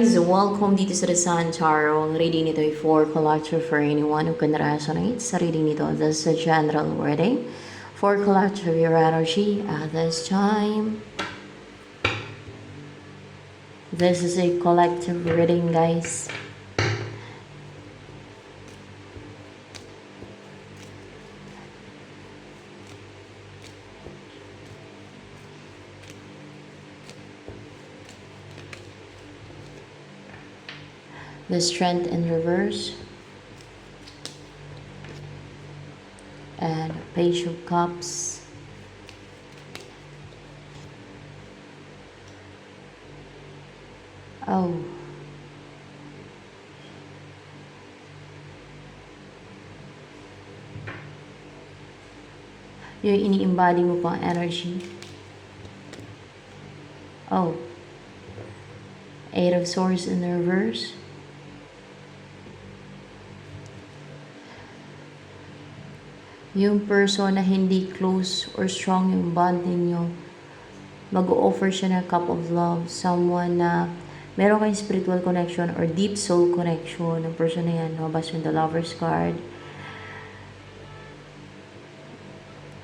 Guys, welcome dito sa The Sun Tarot. Ang reading nito ay for collector for anyone who can resonate sa reading nito. This is a general reading for collector your energy at this time. This is a collective reading, guys. The Strength in reverse. And Page of Cups. Oh. Yung ini-embody mo pang energy. Oh. Eight of Swords in reverse. Yung person na hindi close or strong yung bond ninyo, mag-o-offer siya ng cup of love. Someone na meron kayong spiritual connection or deep soul connection. Ng person na yan, mabas yung the Lover's card.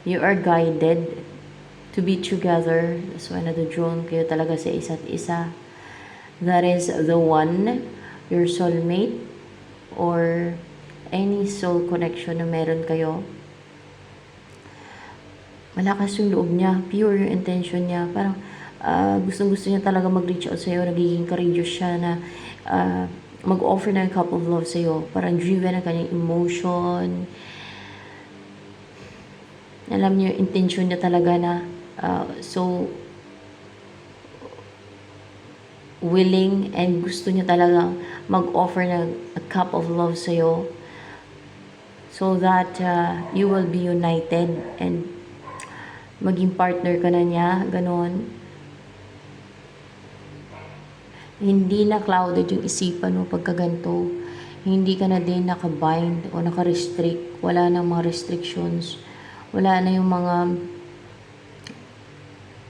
You are guided to be together. That's why na-drawn kayo talaga sa isa't isa. That is the one, your soulmate, or any soul connection na meron kayo. Malakas yung loob niya, pure yung intention niya. Parang gustong-gusto niya talaga mag-reach out sa'yo. Nagiging courageous siya na mag-offer na yung cup of love sa'yo. Parang driven ang kanyang emotion. Alam niyo yung intention niya talaga na so willing and gusto niya talaga mag-offer na a cup of love sa'yo. So that you will be united and maging partner ka na niya, ganon. Hindi na clouded yung isipan mo pagkaganto. Hindi ka na din nakabind o naka-restrict. Wala na mga restrictions. Wala na yung mga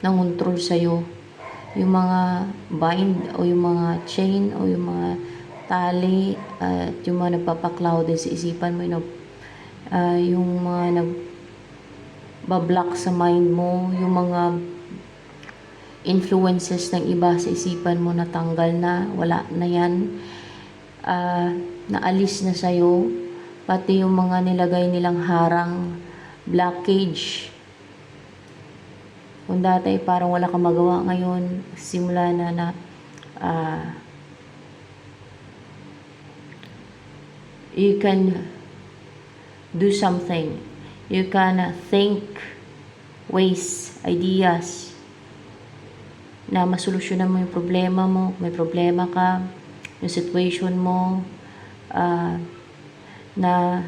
nangontrol sa'yo. Yung mga bind o yung mga chain o yung mga tali at yung mga nagpapaklouded sa isipan mo, yung mga bablock sa mind mo, yung mga influences ng iba sa isipan mo natanggal na, wala na yan, naalis na sa'yo, pati yung mga nilagay nilang harang, blockage. Kung dati parang wala kang magawa, ngayon simula na you can do something. You can think ways, ideas na masolusyonan mo yung problema mo. May problema ka, yung situation mo, na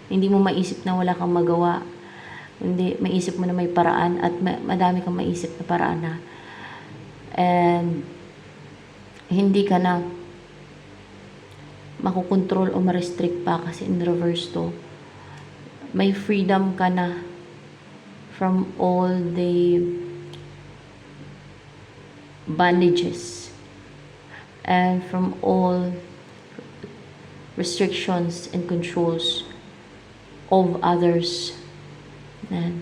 hindi mo maisip na wala kang magawa. Hindi, maisip mo na may paraan at madami kang maisip na paraan na. And hindi ka na makukontrol o ma-restrict pa kasi in reverse to. May freedom ka na from all the bondages and from all restrictions and controls of others. And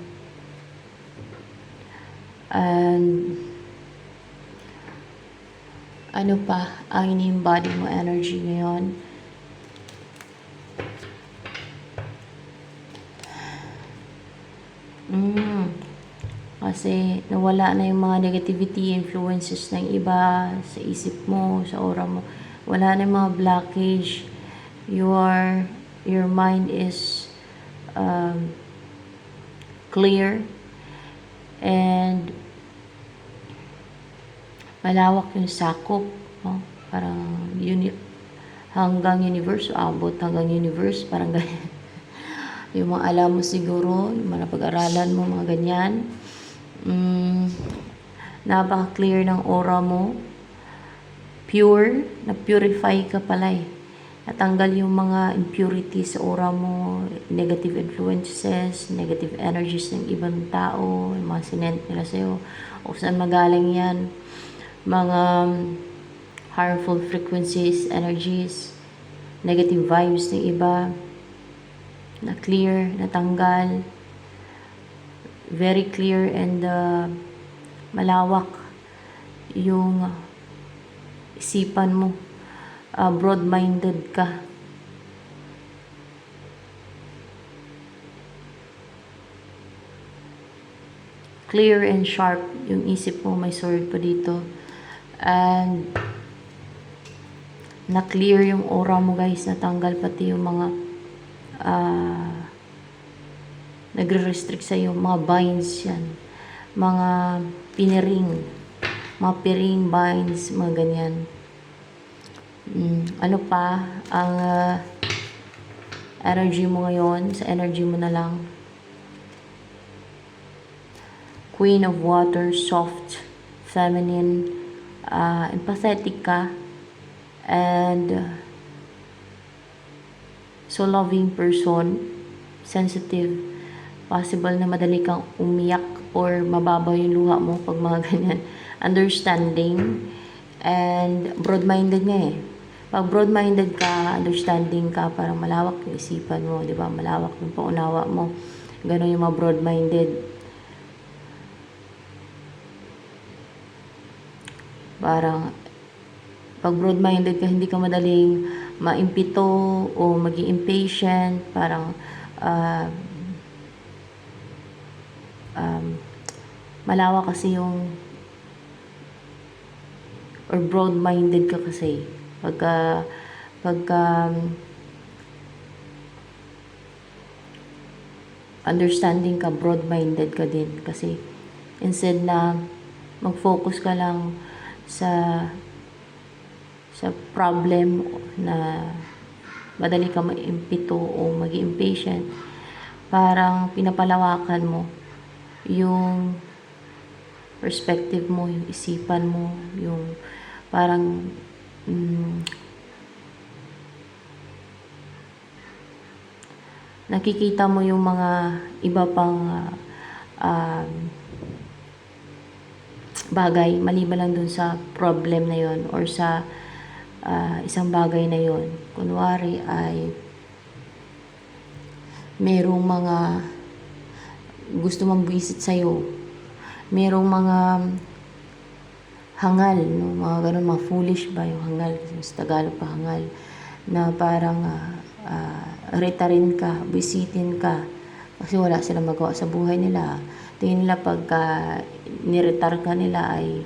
ano pa ang ini-embody mo energy ngayon? Kasi nawala na yung mga negativity influences ng iba sa isip mo, sa aura mo. Wala na yung mga blockage. Your mind is clear and malawak yung sakop. Parang hanggang universe, abot hanggang universe, parang ganyan. Yung mga alam mo siguro, yung mga pag-aralan mo, mga ganyan. Napaka-clear ng aura mo. Pure, na-purify ka pala eh. Natanggal yung mga impurities sa aura mo, negative influences, negative energies ng ibang tao, yung mga sinent nila sa'yo, o saan magaling yan. Mga harmful frequencies, energies, negative vibes ng iba, na clear, natanggal, very clear and malawak yung isipan mo, broad-minded ka. Clear and sharp yung isip mo, may sword pa dito. And na-clear yung aura mo guys, natanggal pati yung mga nagre-restrict sa iyo, mga binds yan, mga piniring, mga piring, binds, mga ganyan. Ano pa ang energy mo ngayon? Sa energy mo na lang, Queen of Water, soft, feminine, empathetic ka, and so loving person, sensitive, possible na madali kang umiyak or mababaw yung luha mo pag mga ganyan, understanding, and broad-minded nga eh. Pag broad-minded ka, understanding ka, parang malawak yung isipan mo, di ba? Malawak yung paunawa mo. Ganon yung mga broad-minded. Parang pag broad-minded ka, hindi ka madaling maimpito o maging impatient. Parang malawak kasi yung, or broad-minded ka kasi. Pagka understanding ka, broad-minded ka din. Kasi instead na mag-focus ka lang sa problem na madali ka maimpito o maging impatient, parang pinapalawakan mo yung perspective mo, yung isipan mo, yung parang nakikita mo yung mga iba pang bagay, maliban lang dun sa problem na yon or sa isang bagay na yon. Kunwari ay merong mga gusto mong visit sa'yo, merong mga hangal, no? Mga ganun, mga foolish ba yung hangal, sa Tagalog pa hangal, na parang retarin ka, bisitin ka, kasi wala silang magawa sa buhay nila. Tingin nila pagka niretar ka nila ay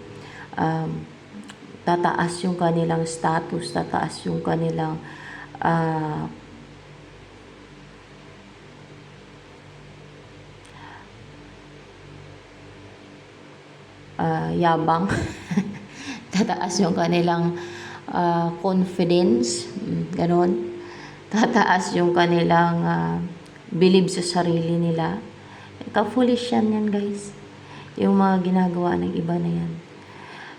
tataas yung kanilang status, tataas yung kanilang yabang, tataas yung kanilang confidence, ganon, tataas yung kanilang believe sa sarili nila. Ka-foolish yan guys, yung mga ginagawa ng iba na yan.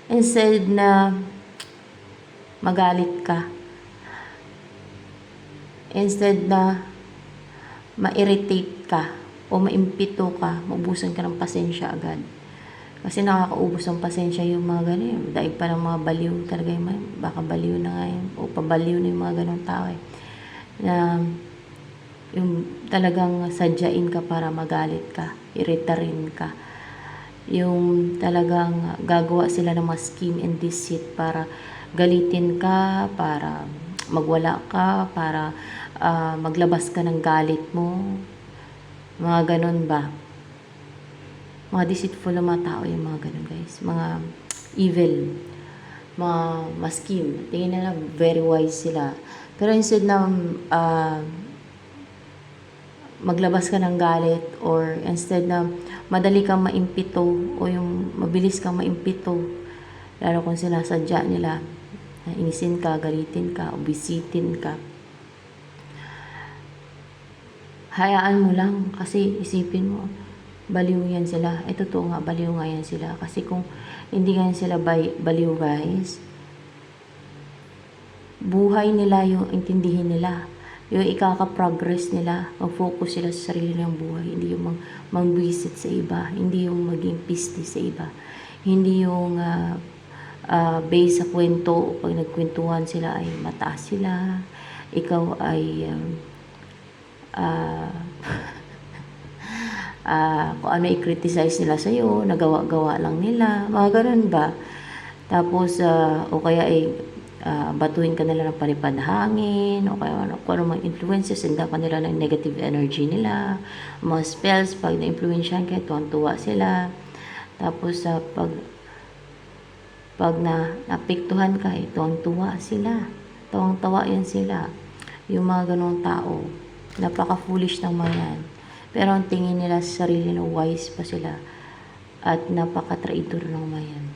Instead na magalit ka, instead na ma-irritate ka o maimpito ka, maubusan ka ng pasensya agad. Kasi nakakaubos ng pasensya yung mga ganyan. Daig pa ng mga baliw talaga yung baka baliw na nga yun, o pabaliw na yung mga ganong tao eh. Na yung talagang sadyain ka para magalit ka, iritarin ka. Yung talagang gagawa sila ng mga scheme and deceit para galitin ka, para magwala ka, para maglabas ka ng galit mo. Mga ganon ba? Mga deceitful na mga tao yung mga ganon guys. Mga evil, mga scheme. Tingin nila very wise sila. Pero instead na maglabas ka ng galit, or instead na madali kang maimpito o yung mabilis kang maimpito, lalo kung sinasadya nila na inisin ka, galitin ka, o bisitin ka, hayaan mo lang. Kasi isipin mo, baliw yan sila. Totoo nga, baliw nga yan sila. Kasi kung hindi nga sila baliw guys, buhay nila yung intindihin nila, yung ikaka-progress nila, mag-focus sila sa sarili ng buhay, hindi yung mag-visit sa iba, hindi yung maging piste sa iba, hindi yung based sa kwento, pag nagkwentuhan sila ay mataas sila, ikaw ay uh, kung ano i-criticize nila sa'yo, nagawa-gawa lang nila, mga ganun ba? Tapos, o kaya ay batuhin ka nila ng palipad hangin, o kaya kung ano mga influences, sinda ka nila ng negative energy nila, mga spells, pag na-influensyan ka, tuwang-tuwa sila. Tapos, pag napiktuhan ka, tuwang-tuwa sila. Tuwang-tawa yan sila. Yung mga ganong tao, napaka-foolish ng mga yan. Pero ang tingin nila sa sarili na wise pa sila at napaka-traitor ng mga yan.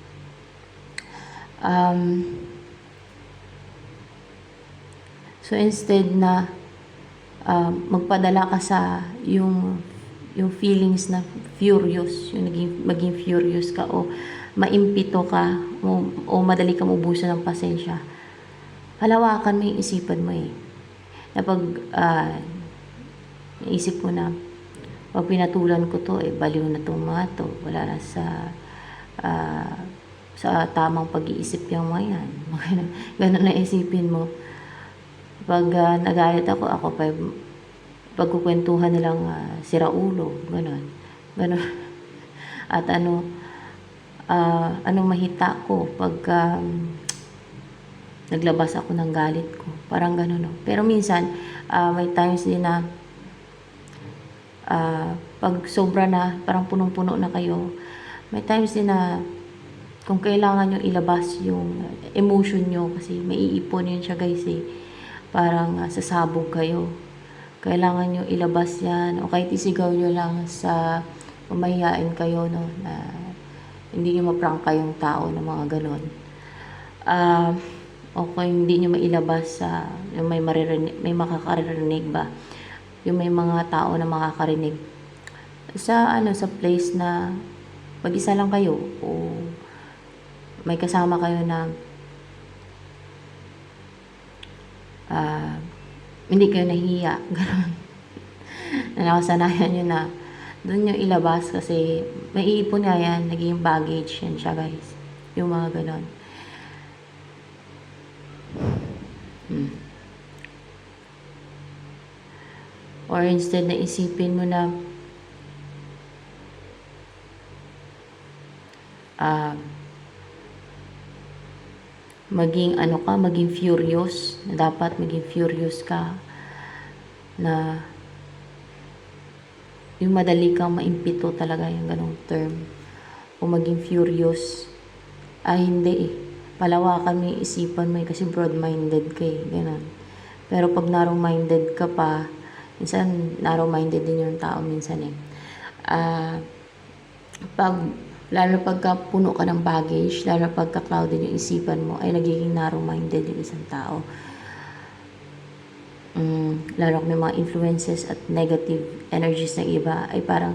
So instead na magpadala ka sa yung feelings na furious, yung maging furious ka o maimpito ka o madali ka ubusan ng pasensya, halawakan mo yung isipan mo na pag naisip mo na pag pinatulan ko to, baliw na tong mga to, wala na sa tamang pag-iisip yung mga yan. Ganun na isipin mo. Pag nagalit ako pa pagkukwentuhan nilang siraulo, ganun. At anong mahita ko pag naglabas ako ng galit ko. Parang ganun, no? Pero minsan, may times din na pag sobra na, parang punong-puno na kayo, may times din na kung kailangan nyo ilabas yung emotion nyo, kasi may iipon yun siya guys parang sasabog kayo. Kailangan nyo ilabas yan, o kahit isigaw nyo lang sa pamahihain kayo, no, na hindi nyo maprangka yung tao ng mga ganon. O kung hindi nyo mailabas yung may makakarinig ba, yung may mga tao na makakarinig sa place na mag-isa lang kayo o may kasama kayo na hindi kayo nahiya, gano'n. Na nakasanayan nyo na doon nyo ilabas kasi may iipon nga yan, naging baggage yan siya guys, yung mga gano'n. Or instead na isipin mo na maging furious, na dapat maging furious ka, na yung madali kang maimpito talaga yung ganong term, o maging furious, hindi palawakan mo yung isipan mo kasi broad-minded ka ganon. Pero pag narrow-minded ka pa, minsan narrow-minded din yung tao minsan lalo pagka puno ka ng baggage, lalo pagka clouded yung isipan mo, ay nagiging narrow-minded yung isang tao. Lalo kung may mga influences at negative energies ng iba, ay parang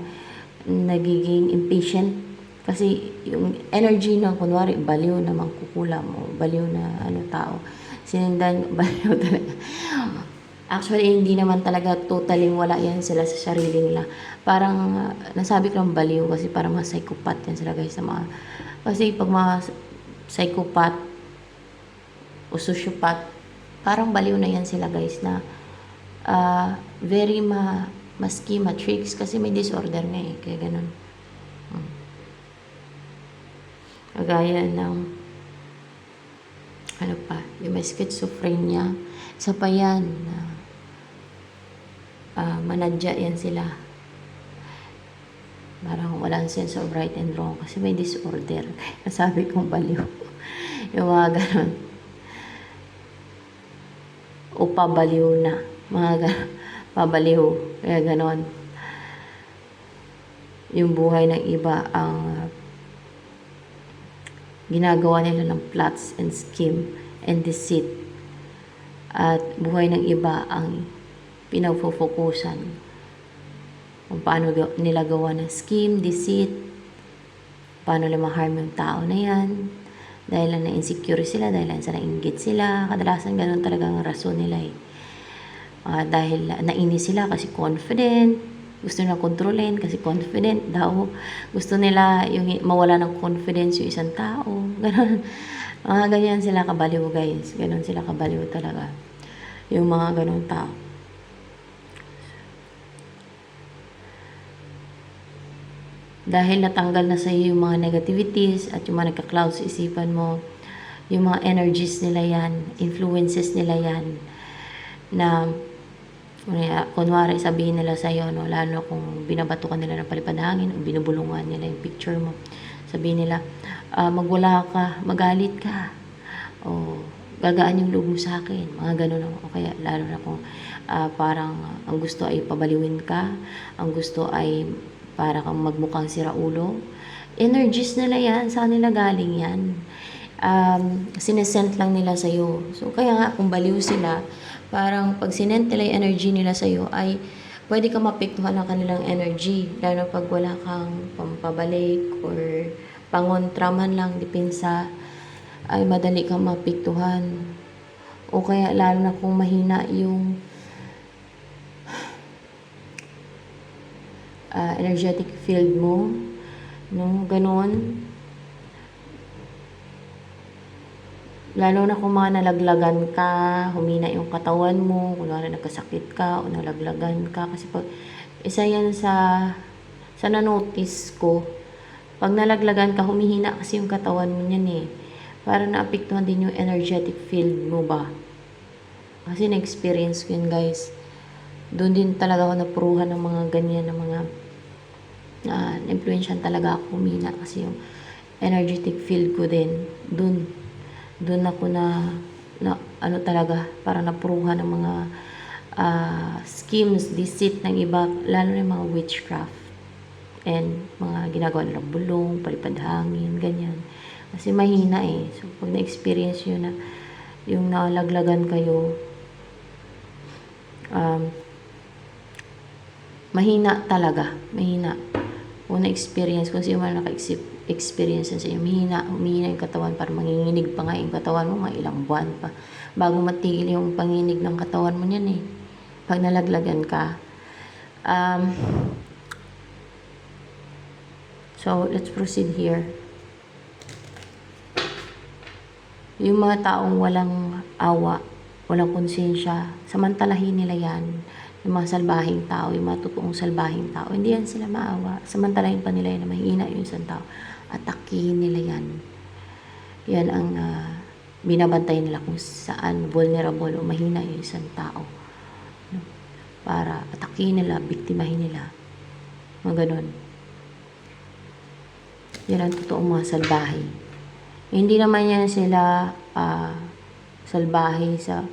nagiging impatient. Kasi yung energy ng kunwari, baliw na mangkukulam o baliw na tao. Sinindan, baliw talaga. Actually, hindi naman talaga totally wala yan sila sa sarili nila. Parang, nasabi ko lang baliw kasi parang mga psychopath yan sila guys. Kasi pag mga psychopath o sociopath, parang baliw na yan sila guys na very maski matrix kasi may disorder nga kaya ganun. Kagaya ng yung may schizophrenia, isa pa yan na manadya yan sila, parang walang sense of right and wrong kasi may disorder. Nasabi kong baliw yung mga ganon, o pabaliw na mga ganon, pabaliw, kaya ganon yung buhay ng iba. Ang ginagawa nila ng plots and scheme and deceit, at buhay ng iba ang pinagfofokusan kung paano nila gawa ng scheme, deceit, paano nila ma-harm yung tao na yan, dahil lang na-insecure sila, dahil lang sa nainggit sila. Kadalasan ganun talaga ang rason nila dahil nainis sila kasi confident, gusto nila kontrolin kasi confident daw, gusto nila yung mawala ng confidence yung isang tao, ganun. Ganyan sila kabaliw guys. Ganon sila kabaliw talaga. Yung mga ganong tao. Dahil natanggal na sa iyo yung mga negativities at yung mga nagka-cloud sa isipan mo, yung mga energies nila yan, influences nila yan, na kunwari sabihin nila sa iyo, no, lalo kung binabato ka nila ng palipad hangin o binubulungan nila yung picture mo, sabihin nila, magwala ka, magalit ka, o gagaan yung loob mo sa akin, mga ganun. O kaya lalo na kung parang ang gusto ay pabaliwin ka, ang gusto ay para kang magmukhang siraulo, energies nila yan, saan nila galing yan? Sinesent lang nila sa'yo. So, kaya nga, kung baliw sila, parang pag sinent nila yung energy nila sa'yo, ay pwede ka mapektuhan ng kanilang energy. Lalo pag wala kang pampabalik or pangontraman lang, depensa, ay madali kang mapektuhan. O kaya, lalo na kung mahina yung energetic field mo, no, ganon. Lalo na kung mga nalaglagan ka, humina yung katawan mo, kunwari nagkasakit ka o nalaglagan ka. Kasi pag, isa yan sa na-notice ko, pag nalaglagan ka, humihina kasi yung katawan mo niyan eh. Para naapektuhan din yung energetic field mo ba. Kasi na-experience ko yun guys. Doon din talaga ako napuruhan ng mga ganyan, ng mga na-influensyan talaga ako, humina kasi yung energetic field ko din. Doon ako na ano talaga, para napuruhan ng mga schemes, deceit ng iba, lalo na yung mga witchcraft and mga ginagawa nilang bulong, palipad hangin, ganyan. Kasi mahina eh. So, pag na-experience yun na yung nalaglagan kayo, mahina talaga, mahina. Kung na-experience, kung sino man naka-experience sa inyo, humihina yung katawan, para manginginig pa nga yung katawan mo, mga ilang buwan pa, bago matigil yung panginig ng katawan mo niyan eh, pag nalaglagan ka. So, let's proceed here. Yung mga taong walang awa, walang konsensya, samantalahin nila yan. Yung mga salbahing tao, yung mga totoong salbahing tao, hindi yan sila maawa. Samantalahin pa nila yan na mahina yung isang tao. Atakihin nila yan. Yan ang binabantay nila kung saan vulnerable o mahina yung isang tao. Para atakihin nila, biktimahin nila. Mga ganun. Yan ang totoong mga salbahe. Hindi naman yan sila salbahe sa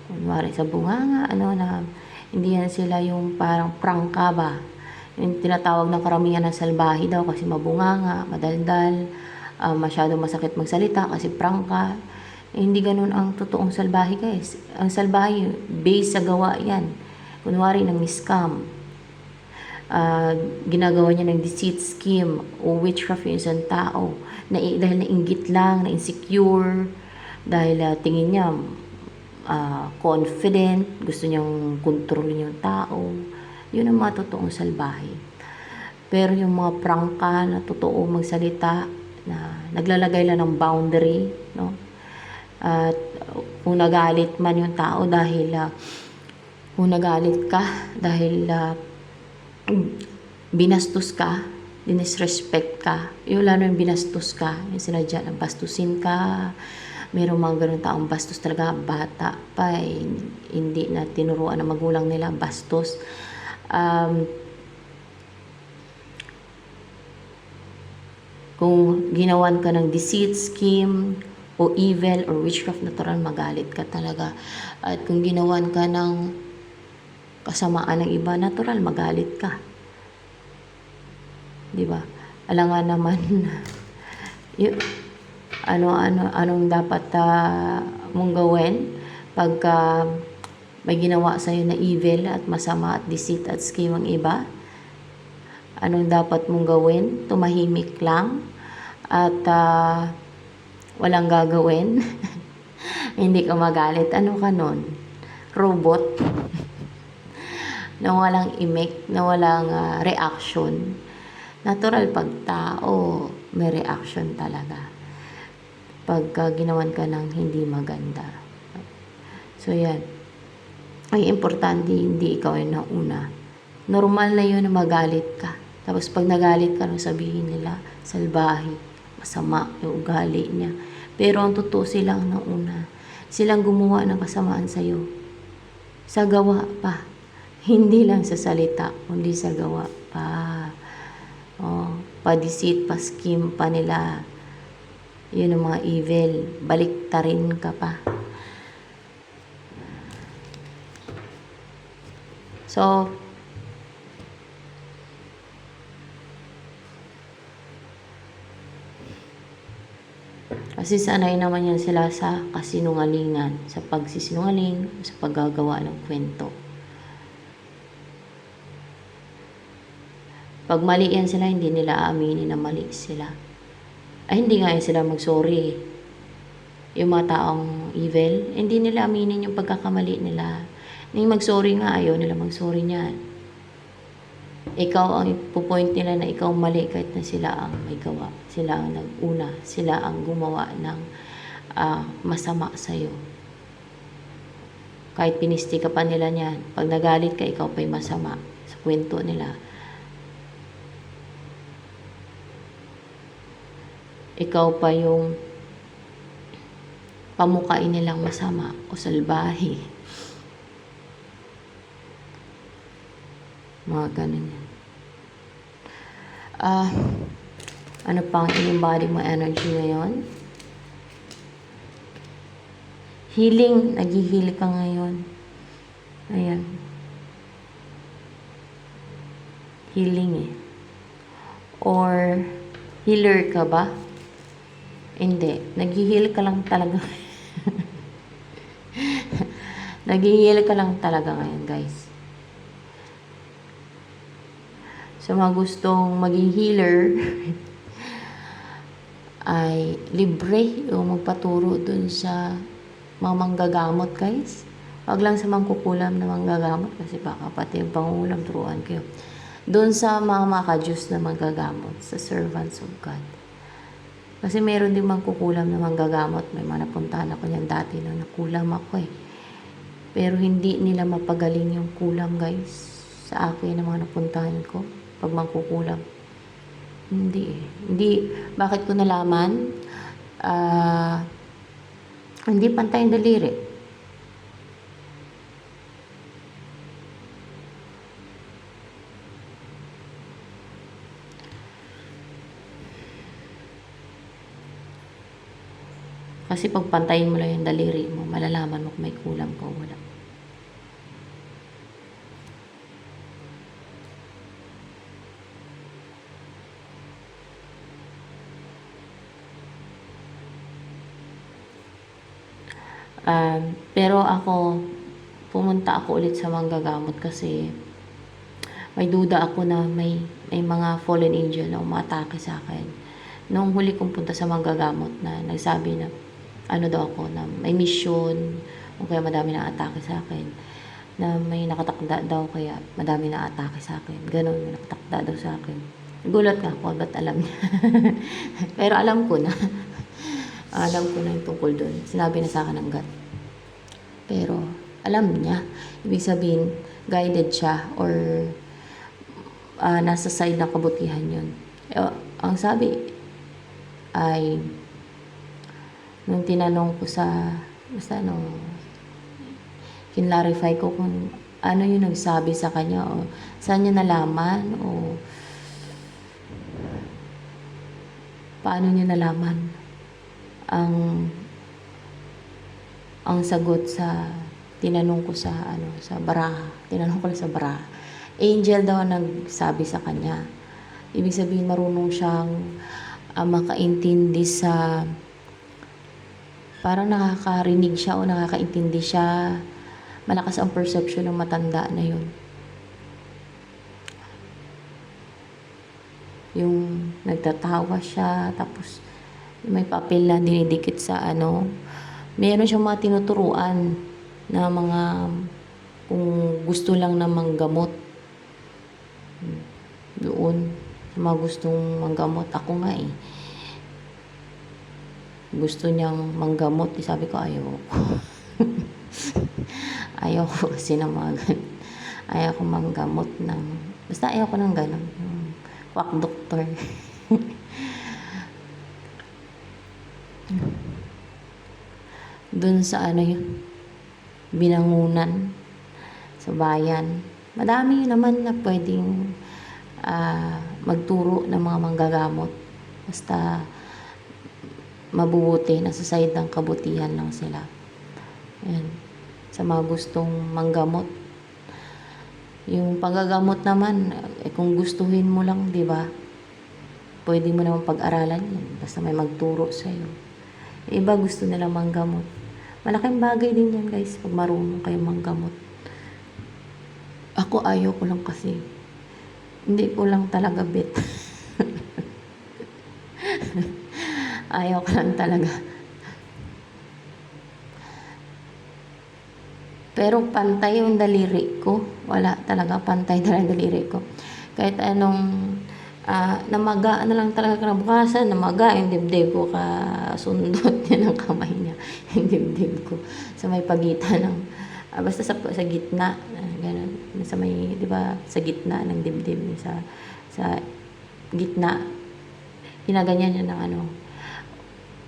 kunwari sa bunganga, na hindi yan sila yung parang prangka ba. Yung tinatawag ng karamihan ng salbahe daw kasi mabunganga, madaldal, masyado masakit magsalita kasi prangka. Hindi ganun ang totoong salbahe guys. Ang salbahe, based sa gawa yan. Kunwari ng scam, ginagawa niya ng deceit scheme o witchcraft yung isang tao dahil nainggit lang, na insecure, dahil tingin niya confident, gusto niyang kontrolin yung tao. Yun ang mga totoong salbahe. Pero yung mga prangka na totoo magsalita, na naglalagay lang ng boundary, no? At kung nagalit man yung tao dahil kung nagalit ka dahil binastos ka, dinisrespect ka, yung lalo yung binastos ka, yung sinadya na bastusin ka, mayroong mga ganun taong bastos talaga, bata pa, hindi na tinuruan ng magulang nila, bastos. Kung ginawan ka ng deceit, scheme, o evil, or witchcraft, natural magalit ka talaga. At kung ginawan ka ng kasamaan ng iba, natural magalit ka. Diba? Alangan naman anong dapat mong gawin pagka may ginawa sa'yo na evil at masama at deceit at scheme ang iba. Anong dapat mong gawin? Tumahimik lang at walang gagawin. Hindi ka magalit. Ano ka nun? Robot? Na walang imik, na walang reaction. Natural pag tao, may reaction talaga. pagka ginawan ka ng hindi maganda. So, yan. Ay, importante, hindi ikaw yung nauna. Normal na yun na magalit ka. Tapos, pag nagalit ka, sabihin nila, salbahe, masama yung ugali niya. Pero, ang totoo, silang nauna. Silang gumawa ng kasamaan sa'yo. Sa gawa pa. Hindi lang sa salita, kundi sa gawa pa. Oh, padisit, paskim pa nila. Yun ang mga evil. Baliktarin ka pa. So, kasi sanay naman yan sila sa kasinungalingan, sa pagsisinungaling, sa paggagawa ng kwento. Pag mali yan sila, hindi nila aaminin na mali sila. Ay, hindi nga yan sila mag-sorry. Yung mga taong evil, hindi nila aminin yung pagkakamali nila. Yung mag-sorry nga, ayaw nila mag-sorry niyan. Ikaw ang ipupoint nila na ikaw mali kahit na sila ang may gawa. Sila ang nag-una. Sila ang gumawa ng masama sa'yo. Kahit pinisti ka pa nila niyan, pag nagalit ka, ikaw pa'y masama sa kwento nila. Ikaw pa yung pamukain nilang masama o salbahe. Mga ganun yan. Ano pang in-embody mo energy ngayon? Healing. Nag-heal ka ngayon. Ayan. Healing eh. Or healer ka ba? Hindi. Nag-heal ka lang talaga. Nag-heal ka lang talaga ngayon, guys. So, mga gustong maging healer, ay libre yung magpaturo dun sa mga manggagamot, guys. Wag lang sa mangkukulam na manggagamot kasi baka pati yung pangulam turuan kayo. Dun sa mga makajus na manggagamot, sa servants of God. Kasi meron din mangkukulam na manggagamot. May mga napuntahan ako niyan dati na nakulam ako eh. Pero hindi nila mapagaling yung kulam, guys. Sa akin na mga napuntahan ko pag mangkukulam. Hindi eh. Hindi. Bakit ko nalaman? Hindi pantay ang daliri. Kasi pag pantayin mo lang yung daliri mo, malalaman mo kung may kulam ka o wala. Pero ako, pumunta ako ulit sa manggagamot kasi may duda ako na may mga fallen angel na umatake sa akin. Nung huli kong punta sa manggagamot na nagsabi na ano daw ako, na may mission o kaya madami na atake sa akin, na may nakatakda daw kaya madami na atake sa akin. Ganon, may nakatakda daw sa akin. Gulat nga ako, ba't alam niya? Pero alam ko na. Alam ko na yung tungkol doon. Sinabi na sa akin ng God. Pero alam niya. Ibig sabihin, guided siya or nasa side ng kabutihan yun. Ang sabi ay nung tinanong ko basta kinlarify ko kung ano yung nagsabi sa kanya o saan niya nalaman o paano niya nalaman ang sagot sa tinanong ko sa baraha. Tinanong ko lang sa baraha. Angel daw nagsabi sa kanya. Ibig sabihin marunong siyang makaintindi sa parang nakakarinig siya o nakakaintindi siya. Malakas ang perception ng matanda na yun. Yung nagtatawa siya, tapos may papel na dinidikit sa meron siyang mga tinuturuan na mga kung gusto lang na manggamot. Doon, sa mga gustong manggamot. Ako nga eh. gusto niyang manggamot. Sabi ko, ayaw ko. Ayaw ko kasi ng mga ganun. Ayaw ko manggamot ng, basta ayaw ko ng ganun. Yung quack doctor. Dun sa ano yun, binangunan sa bayan. Madami naman na pwedeng magturo ng mga manggagamot. Basta mabubuti, nasa side ng kabutihan lang sila. Yan. Sa mga gustong manggamot. Yung panggagamot naman, kung gustuhin mo lang, di ba? Pwede mo naman pag-aralan yan. Basta may magturo sa'yo. Iba gusto nila manggamot. Malaking bagay din yan guys, pag marunong kayo manggamot. Ako ayaw ko lang kasi. Hindi ko lang talaga bet. Ayaw ko lang talaga. Pero pantay yung daliri ko. Wala talaga, pantay talaga yung daliri ko. Kahit anong namaga na lang talaga kinabukasan, namaga yung dibdib ko, kasundot niya ng kamay niya. Yung dibdib ko. Sa may pagitan ng, basta sa gitna, ganun. Sa may, di ba, sa gitna ng dibdib niya, sa gitna. Hinaganyan niya ng ano,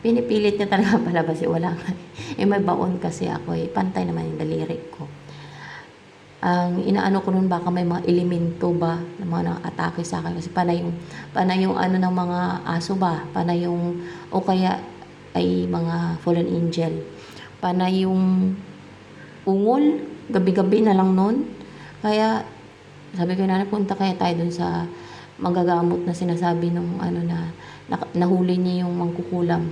pinipilit niya talaga palabas, wala nga. May baon kasi ako pantay naman yung daliri ko. Ang inaano ko nun, baka may mga elemento ba na mga atake sa akin kasi panay yung ano ng mga aso ba, panay yung, o kaya ay mga fallen angel, panay yung ungol, gabi-gabi na lang nun. Kaya sabi ko na, punta kaya tayo dun sa manggagamot na sinasabi nung ano na nahuli niya yung mangkukulam.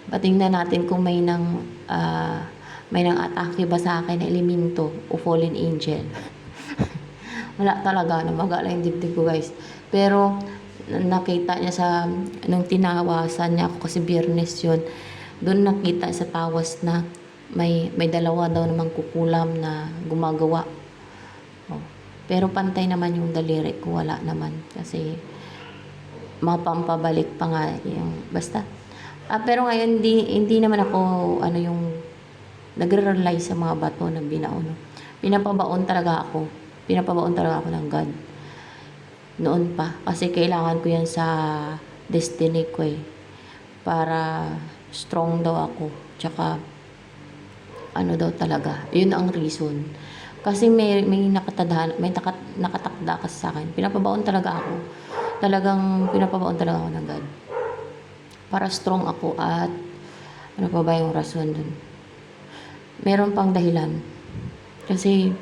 Patingnan natin kung may nang atake ba sa akin na elemento o fallen angel. Wala talaga, namagala yung dibdib ko guys. Pero nakita niya sa nung tinawasan niya ako kasi Biyernes yun, doon nakita sa tawas na may dalawa daw namang kukulam na gumagawa. Pero pantay naman yung daliri ko, wala naman kasi mapampabalik pa nga yung basta. Pero ngayon hindi naman ako ano yung nagre-rely sa mga bato na binaon. Pinapabaon talaga ako ng God. Noon pa kasi kailangan ko yan sa destiny ko para strong daw ako. Tsaka ano daw talaga, yun ang reason. Kasi may nakatakda kasi sa akin. Pinapabaon talaga ako. Talagang pinapabaon talaga ako ng God. Para strong ako at ano pa ba yung rason dun. Meron pang dahilan. Kasi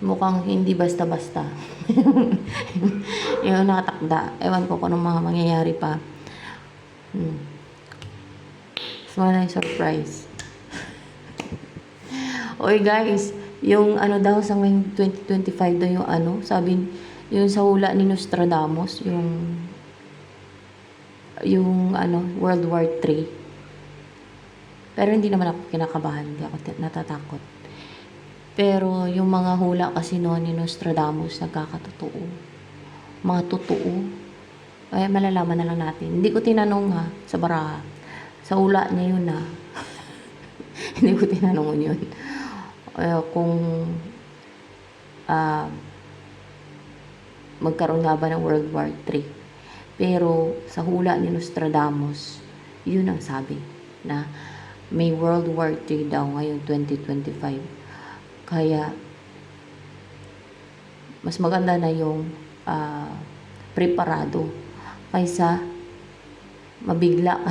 mukhang hindi basta-basta. Yung nakatakda. Ewan ko kung anong mga mangyayari pa. Small surprise. Oy guys, yung ano daw sa ngayong 2025 daw yung ano, sabi yung sa hula ni Nostradamus, yung ano, World War 3. Pero hindi naman ako kinakabahan, hindi ako natatakot. Pero yung mga hula kasi noon ni Nostradamus, nagkakatotoo. Mga totoo. Ay, malalaman na lang natin. Hindi ko tinanong sa baraha. Sa hula niya yun Hindi ko tinanong yun. Kung magkaroon nga ba ng World War 3. Pero sa hula ni Nostradamus, yun ang sabi na may World War 3 daw ngayong 2025. Kaya mas maganda na yung preparado kaysa mabigla.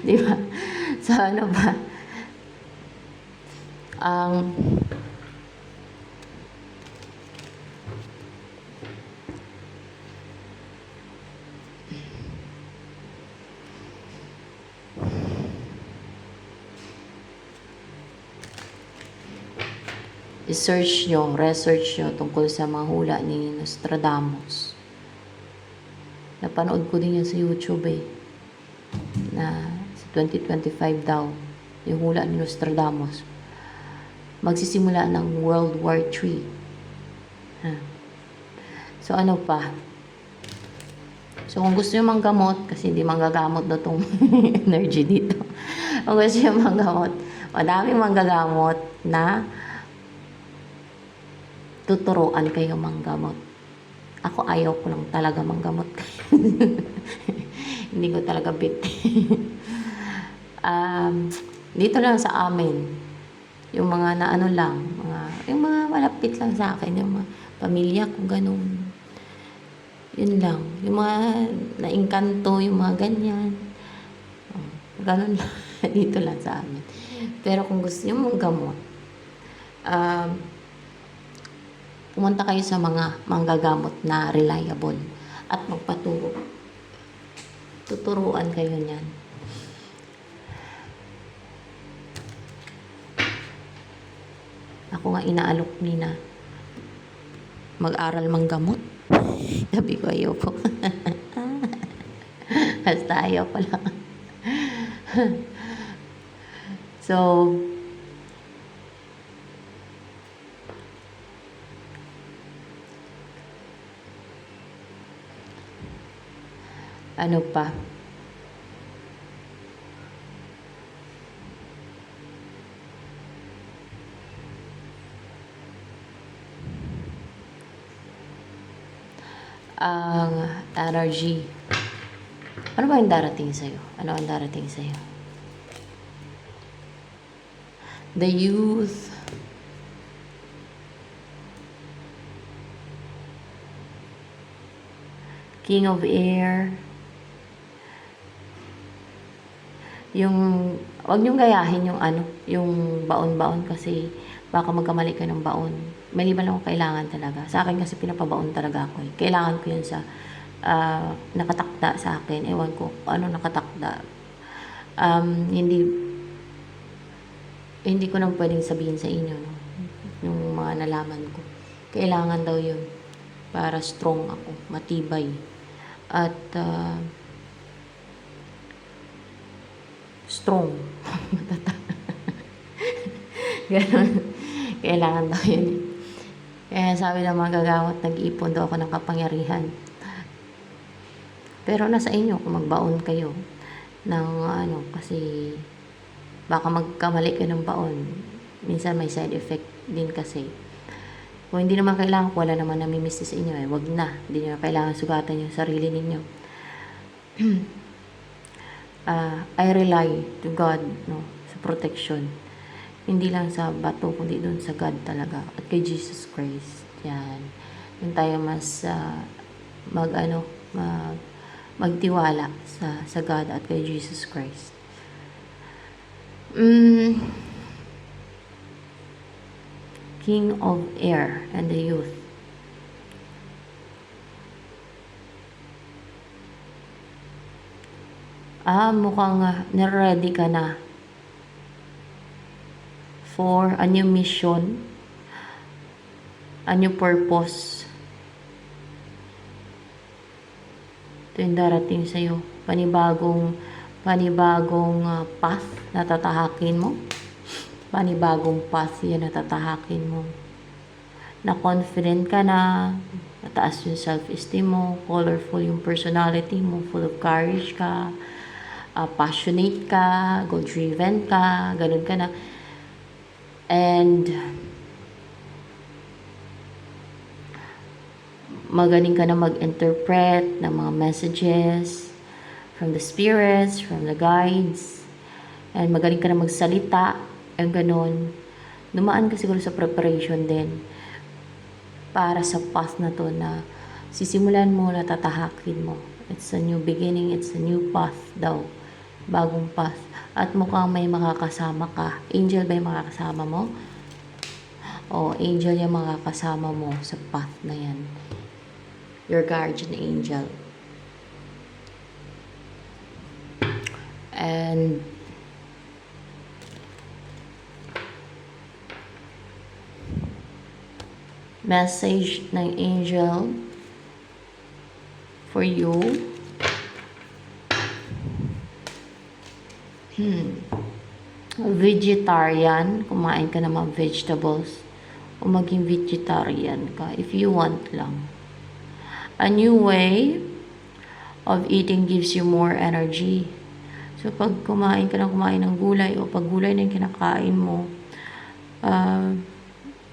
Di ba? Sa ano ba? Ang research nyo tungkol sa mga hula ni Nostradamus. Napanood ko din yan sa YouTube na sa 2025 daw yung hula ni Nostradamus magsisimula ng World War 3. So, ano pa? So, kung gusto nyo manggamot, kasi hindi manggagamot na itong energy dito. Kung gusto nyo manggamot, madaming manggagamot na tuturuan kayo manggamot. Ako ayaw ko lang talaga manggamot. Hindi ko talaga bit. Dito lang sa amin, yung mga na ano lang, yung mga malapit lang sa akin, yung mga pamilya ko, ganun. Yun lang. Yung mga naingkanto, yung mga ganyan. Ganun lang. Dito lang sa amin. Pero kung gusto nyo manggamot, pumunta kayo sa mga manggagamot na reliable at magpaturo. Tuturuan kayo niyan. Ako nga inaalok nina mag-aral manggamot. Sabi ko ayoko. Basta ayaw ko lang. So, ano pa? Ang energy. Ano ba yung darating sa'yo? Ano ang darating sa'yo? The youth. King of Air. Yung, wag niyong gayahin yung ano, yung baon-baon kasi baka magkamali ka ng baon. Maliban lang kung kailangan talaga. Sa akin kasi pinapabaon talaga ako. Kailangan ko yun sa nakatakda sa akin. Ewan ko ano nakatakda. Hindi ko nang pwedeng sabihin sa inyo, no? Yung mga nalaman ko. Kailangan daw yun para strong ako, matibay. At strong. Ganon. Kailangan daw yun. Kaya sabi ng mga gagamot, nag-iipon daw ako ng kapangyarihan. Pero nasa inyo kung magbaon kayo ng ano, kasi baka magkamali ka ng baon. Minsan may side effect din kasi. Kung hindi naman kailangan, wala naman namimiss sa inyo wag na. Hindi nyo kailangan sugatan yung sarili ninyo. I rely to God, no, sa protection. Hindi lang sa bato, kundi doon sa God talaga. At kay Jesus Christ. Yan. Yung tayo mas magtiwala sa God at kay Jesus Christ. King of Air and the Youth. Mukhang na-ready ka na for a new mission, a new purpose. Ito yung darating sa'yo. Panibagong path na tatahakin mo. Panibagong path yan na tatahakin mo. Na confident ka na, mataas yung self-esteem mo, colorful yung personality mo, full of courage ka, passionate ka, goal-driven ka, ganun ka na. And magaling ka na mag-interpret ng mga messages from the spirits, from the guides, and magaling ka na magsalita, and ganun. Dumaan ka siguro sa preparation din para sa path na to na sisimulan mo na tatahakin mo. It's a new beginning, it's a new path daw. Bagong path. At mukhang may makakasama ka. Angel ba yung makakasama mo? O angel yung makakasama mo sa path na yan. Your guardian angel. And message ng angel for you. Vegetarian, kumain ka ng mga vegetables o maging vegetarian ka if you want lang. A new way of eating gives you more energy. So, pag kumain ka ng gulay o pag gulay na yung kinakain mo,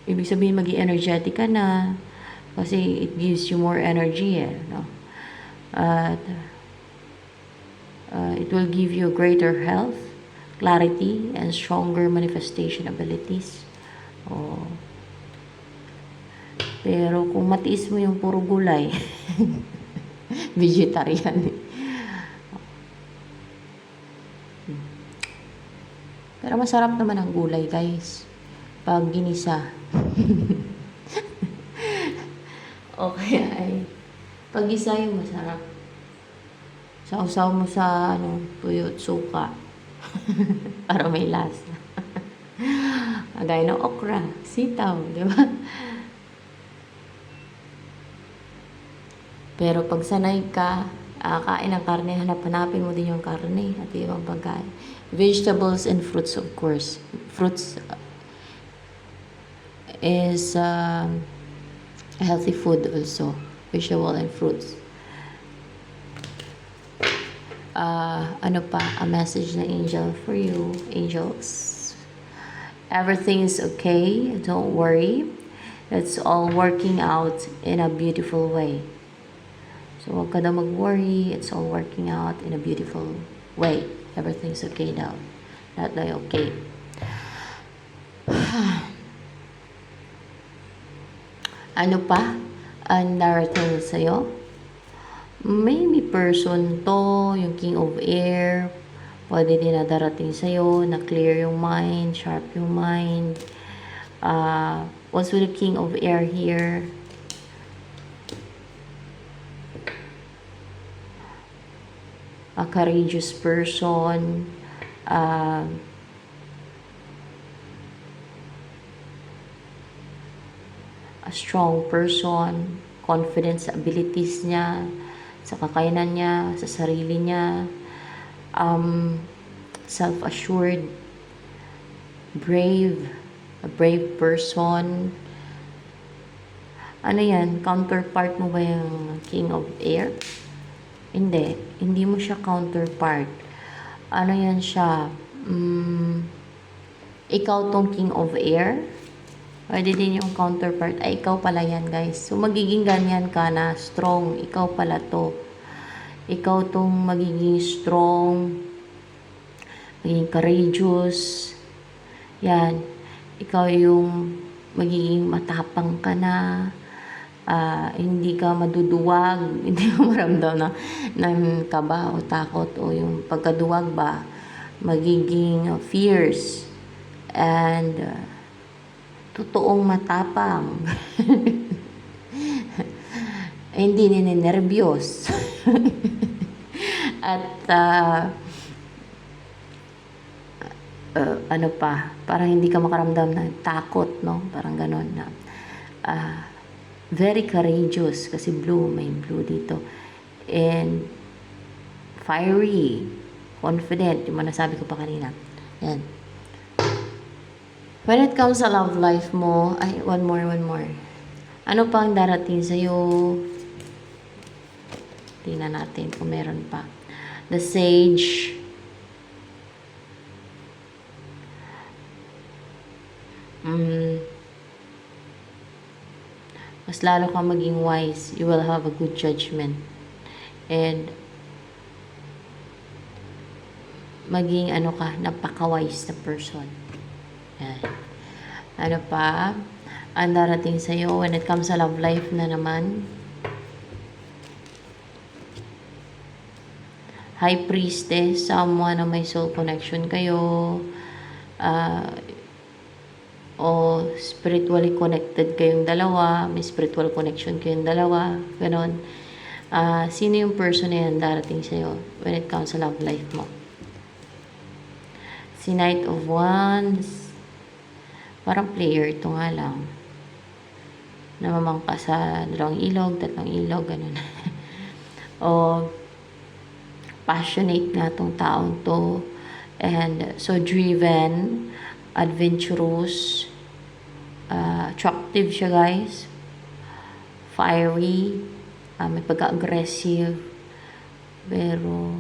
ibig sabihin maging energetic ka na kasi it gives you more energy no? At it will give you greater health, clarity, and stronger manifestation abilities. Pero kung matiis mo yung puro gulay, vegetarian. Pero masarap naman ang gulay, guys. Pag ginisa. Okay ay pag-isa yung masarap. Sausaw mo sa tuyo at suka. Para may lasa. Agay ng okra, sitaw, di ba? Pero pag sanay ka, kain ng karne, hanapin mo din yung karne at ibang pagkain. Vegetables and fruits, of course. Fruits is a healthy food also. Vegetable and fruits. Ano pa? A message na angel for you. Angels. Everything is okay. Don't worry. It's all working out in a beautiful way. So, huwag ka daw mag-worry. It's all working out in a beautiful way. Everything's okay now. Lahat na okay. Ano pa ang darating sa'yo? Maybe person to, yung King of Air. Pwede din na darating sa'yo, na clear yung mind, sharp yung mind. Also the King of Air here. A courageous person, a strong person, confident sa abilities niya, sa kakayanan niya, sa sarili niya, self-assured, brave, a brave person. Ano yan? Counterpart mo ba yung King of Air? Hindi mo siya counterpart. Ano yan siya? Ikaw tong King of Air. Pwede din yung counterpart. Ay, ikaw pala yan, guys. So, magiging ganyan ka na strong. Ikaw pala to. Ikaw tong magiging strong. Magiging courageous. Yan. Ikaw yung magiging matapang ka na. Hindi ka maduduwag, hindi ka maramdam ng kaba o takot o yung pagkaduwag ba, magiging fierce and totoong matapang. Hindi ninenervyos. At ano pa, parang hindi ka makaramdam ng takot, no? Parang ganon na. Very courageous kasi blue, may blue dito. And fiery, confident, yung nasabi ko pa kanina. Yan. When it comes sa love life mo, ay, one more. Ano pang darating sa'yo? Tingnan natin kung meron pa. The Sage. Mas lalo kang maging wise. You will have a good judgment. And maging napaka-wise na person. Yan. Ano pa? Ang darating sa'yo when it comes sa love life na naman. High Priestess, someone na may soul connection kayo. O spiritually connected kayong dalawa, may spiritual connection kayong dalawa, ganon. Sino yung person na yan darating sa'yo when it comes sa love life mo? Si Knight of Wands, parang player ito nga lang. Namamangka sa 2 ilog, 3 ilog, ganon. O passionate nga tong taong to, and so driven, adventurous, attractive siya, guys, fiery, may pagka-aggressive, pero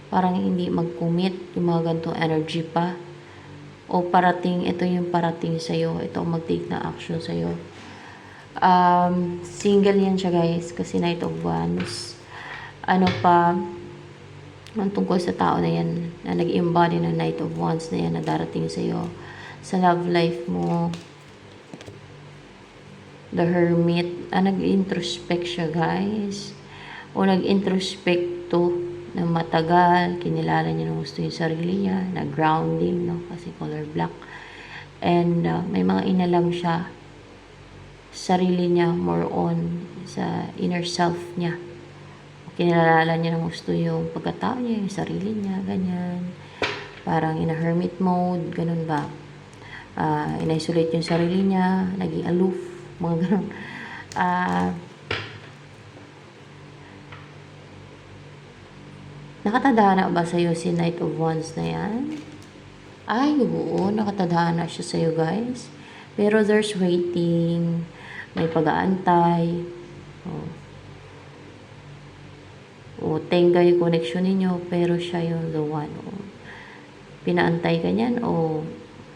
parang hindi mag-commit, yung mga ganitong energy pa. O parating, ito yung parating sa'yo, ito ang mag-take na action sa'yo. Single yan siya guys, kasi Knight of Wands. Ano pa, ang tungkol sa tao na yan, na nag-embody ng Knight of Wands na yan, na darating sa'yo, sa love life mo. The Hermit, nag-introspect siya guys, o nag-introspecto na matagal, kinilala niya na gusto yung sarili niya, na grounding, no? Kasi color black. And may mga inalam siya, sarili niya, more on sa inner self niya. Kinilala niya na gusto yung pagkatao niya, yung sarili niya, ganyan. Parang in a hermit mode, ganun ba? In-isolate yung sarili niya, naging aloof, mga ganun. Nakatadhana ba sa'yo si Knight of Wands na yan? Ay, oo, nakatadhana siya sa'yo guys. Pero there's waiting, may pag-aantay. Tenga yung connection ninyo, pero siya yung the one. Pinaantay ka niyan, o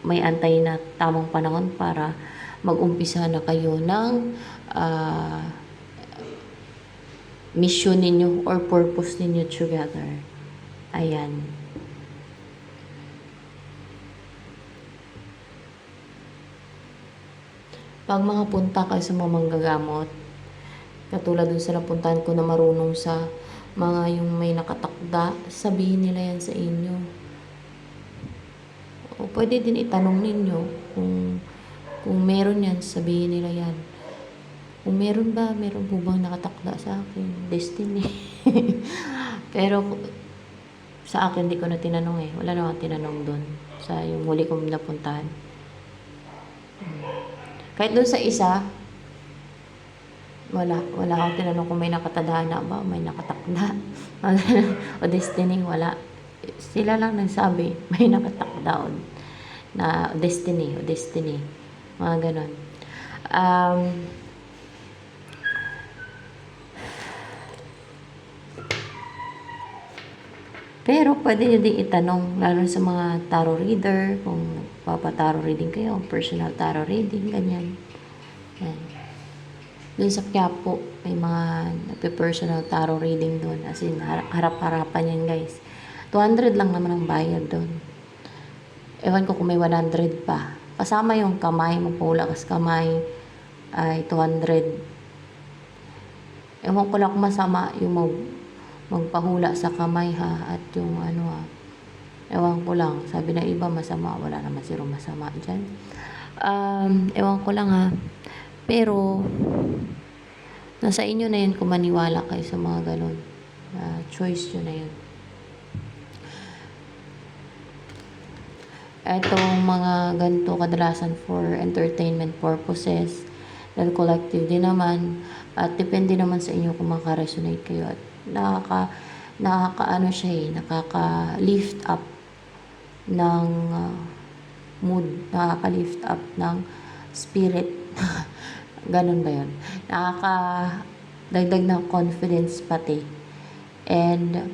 may antay na tamang panahon para mag-umpisa na kayo ng mission ninyo or purpose ninyo together. Ayan. Pag mga punta kayo sa mga manggagamot, katulad dun sa napuntahan ko na marunong sa mga yung may nakatakda, sabihin nila yan sa inyo. O pwede din itanong ninyo kung meron yan, sabihin nila yan. Kung meron ba, meron po bang nakatakda sa akin? Destiny. Pero sa akin, di ko na tinanong eh. Wala naman tinanong doon sa yung huli kong napuntahan. Kahit doon sa isa, wala akong tinanong kung may nakatadhana ba, may nakatakda. O destiny, wala. Sila lang nagsabi, may nakatakda na destiny, mga ganon. Pero pwede nyo din itanong, lalo sa mga tarot reader, kung papa-tarot reading kayo, personal tarot reading, ganyan. Yan. Doon sa Quiapo, may mga nagpe-personal tarot reading doon. As in, harap-harapan yan guys. 200 lang naman ang bayad doon. Ewan ko kung may 100 pa. Kasama yung kamay, magpahula kas kamay, ay 200. Ewan ko lang kung masama yung magpahula sa kamay ha, at yung ewan ko lang, sabi na iba masama, wala naman zero masama dyan. Ewan ko lang ha, pero nasa inyo na yun kung maniwala kayo sa mga ganun. Choice nyo na yun. Etong mga ganito kadalasan for entertainment purposes, dahil collective din naman, at depende naman sa inyo kung makaresonate kayo, at nakaka-ano siya nakaka-lift up ng mood, nakaka-lift up ng spirit. Ganun ba yun? Nakaka-dagdag ng confidence pati. And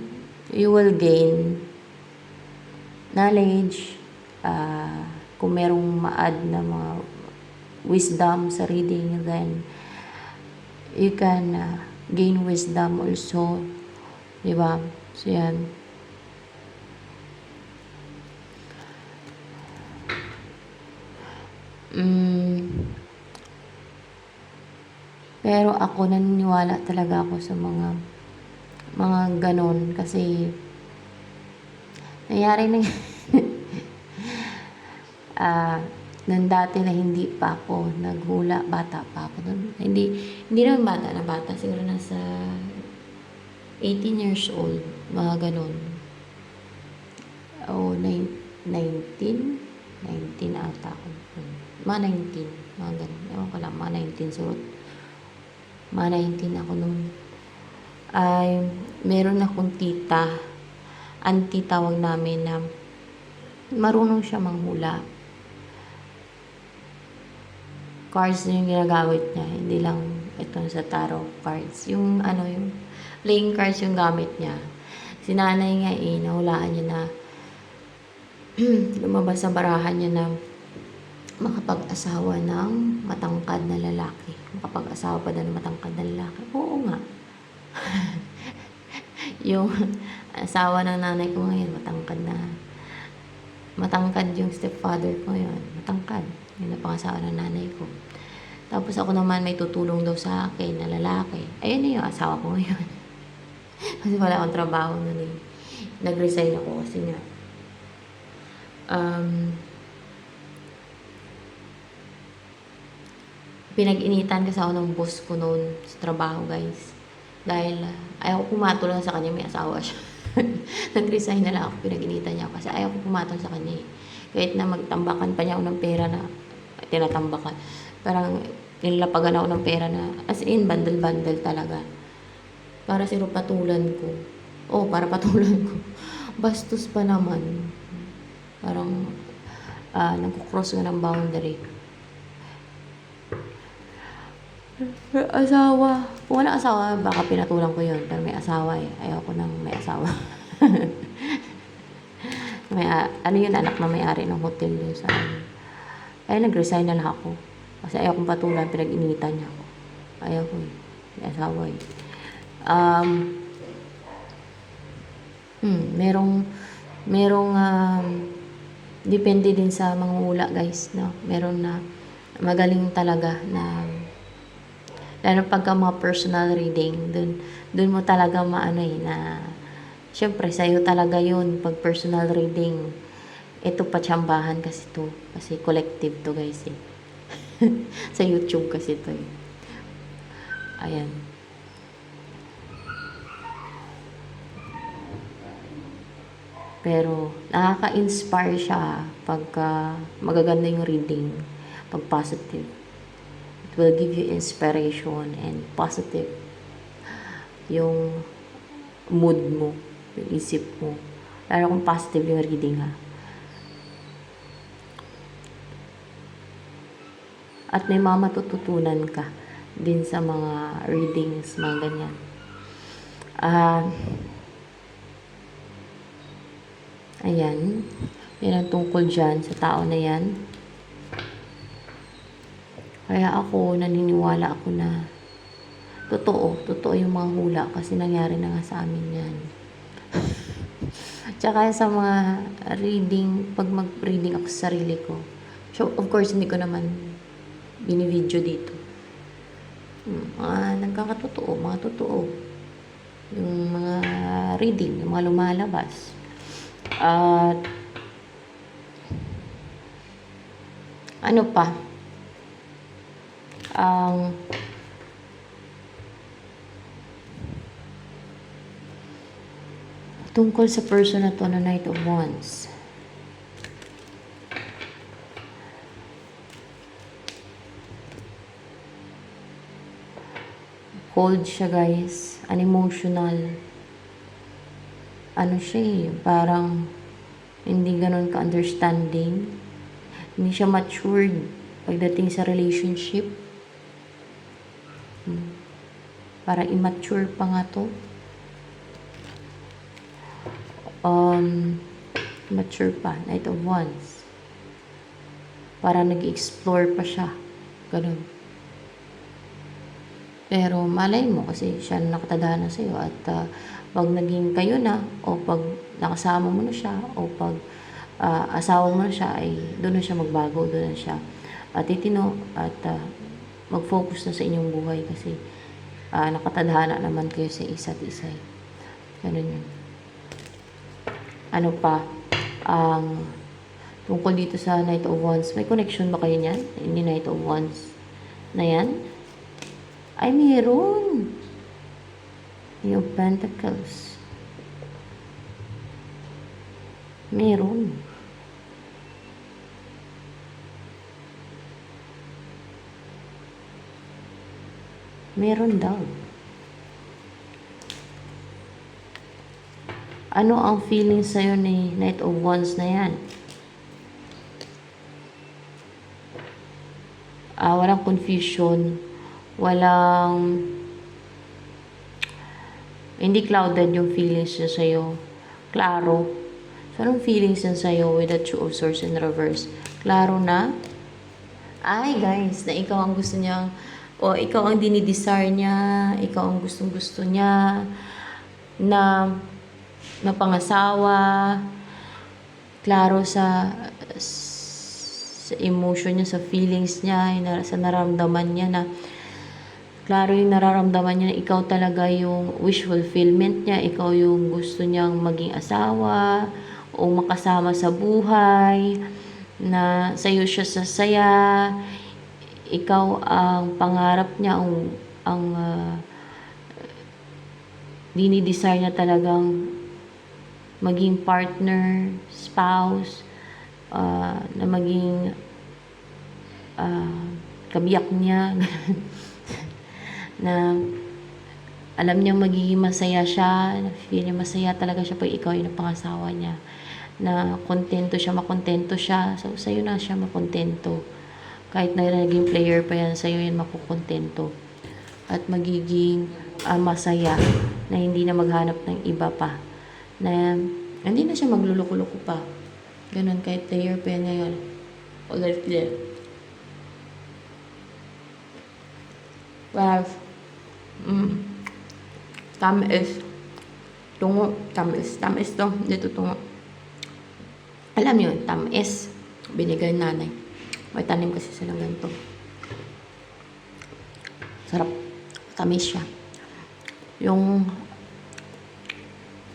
you will gain knowledge, kung merong ma-add na mga wisdom sa reading, then you can gain wisdom also, diba? So yan. Pero ako naniniwala talaga ako sa mga ganon, kasi nangyari na nang dati na hindi pa ako naghula, bata pa ako nun. Hindi naman bata, siguro nasa 18 years old, mga ganon. O 19 ata ako. Mga 19, mga ganon. Ewan ko lang, mga 19 surot. Mga 19 ako nun. Ay, meron akong tita, auntie tawag namin, na marunong siya manghula. Cards na yung ginagamit niya, hindi lang ito sa tarot cards. Yung ano, yung playing cards yung gamit niya. Si nanay nga nahulaan niya na lumabas sa barahan niya na makapag-asawa ng matangkad na lalaki. Makapag-asawa pa daw ng matangkad na lalaki. Oo nga. Yung asawa ng nanay ko ngayon, matangkad yung stepfather ko ngayon. Matangkad. Yung napangasawa ng nanay ko. Tapos ako naman may tutulong daw sa akin na lalaki. Ayun na yung asawa ko ngayon. Kasi wala akong trabaho nun eh. Nag-resign ako kasi nga. Pinag-initan kasi ako ng boss ko noon sa trabaho, guys. Dahil ayaw ko pumatol lang sa kanya, may asawa siya. Nag-resign na lang ako, pinag-initan niya ako kasi ayaw ko pumatol sa kanya eh. Kahit na magtambakan pa niya ako ng pera na tinatambakan. Parang nilalapagan ako ng pera na as in, bandal-bandal talaga. Para patulan ko. Para patulan ko. Bastos pa naman. Parang nagkukross nga ng boundary. Asawa. Kung wala asawa, baka pinatulan ko yun. Pero may asawa eh. Ayoko nang may asawa. Ano yun, anak na may-ari ng hotel yun sa ay nag-resign na lang ako. Kasi ayaw kong patulan, pinag-initan niya ako. Ayaw ko eh. May asawa eh. Merong depende din sa mga hula, guys, no? Meron na magaling talaga na lalo pagka mga personal reading, dun mo talaga maano eh, na syempre sa'yo talaga yun pag personal reading. Ito patsambahan kasi to, kasi collective to, guys eh. Sa YouTube kasi to eh. Ayan. Pero nakaka-inspire siya pagka magaganda yung reading, pag positive. It will give you inspiration and positive yung mood mo, yung isip mo. Lalo kung positive yung reading ha. At may matututunan ka din sa mga readings, mga ganyan. Ayan. Yan ang tungkol dyan sa tao na yan. Kaya ako, naniniwala ako na totoo yung mga hula kasi nangyari na nga sa amin yan. Tsaka sa mga reading, pag mag-reading ako sa sarili ko. So, of course, hindi ko naman binivideo dito. Nagkakatotoo, mga totoo. Yung mga reading, yung mga lumalabas. At ano pa? Tungkol sa person na to na Knight of Wands. Cold siya, guys. Unemotional. Ano siya eh, parang hindi ganun ka-understanding. Hindi siya matured pagdating sa relationship. Parang immature pa nga to. Mature pa. Knight of Wands. Parang nag-explore pa siya. Ganun. Pero malay mo kasi siya nakatadhana sa'yo at pag naging kayo na o pag nakasama mo na siya o pag asawa mo na siya ay doon na siya magbago, doon na siya titino at mag-focus na sa inyong buhay kasi nakatadhana naman kayo sa isa't isa. Ganun yun. Ano pa? Tungkol dito sa Knight of Wands, may connection ba kayo niyan? Ni Knight of Wands na yan? Ay, meron. Yung Pentacles. Meron. Meron daw. Ano ang feeling sa'yo ni Knight of Wands na yan? Walang confusion, Walang, hindi clouded yung feelings niya sa'yo. Klaro. So, anong feelings niya sa'yo with the Two of Swords in reverse? Klaro na, ay guys, na ikaw ang gusto niya, o ikaw ang dinidesire niya, ikaw ang gustong-gusto niya, na mapangasawa, klaro sa emotion niya, sa feelings niya, sa nararamdaman niya na klaro yung nararamdaman niya na ikaw talaga yung wish fulfillment niya, ikaw yung gusto niyang maging asawa o makasama sa buhay, na sa'yo siya sasaya, ikaw ang pangarap niya, ang dinidesire niya talagang maging partner, spouse, na maging kabiyak niya, na alam niya magiging masaya siya, feel niya masaya talaga siya pag ikaw yung pangasawa niya, na kontento siya, makontento siya, so sa'yo na siya makontento, kahit na naging player pa yan, sa'yo yan makukontento, at magiging masaya, na hindi na maghanap ng iba pa, na hindi na siya magluloko-loko pa, ganun, kahit player pa yan ngayon, ulit there. Wow. Tamis. Tungo. Tamis. Tamis to. Dito tungo. Alam yun, tamis. Binigay nanay. May tanim kasi silang ganito. Sarap. Tamis siya. Yung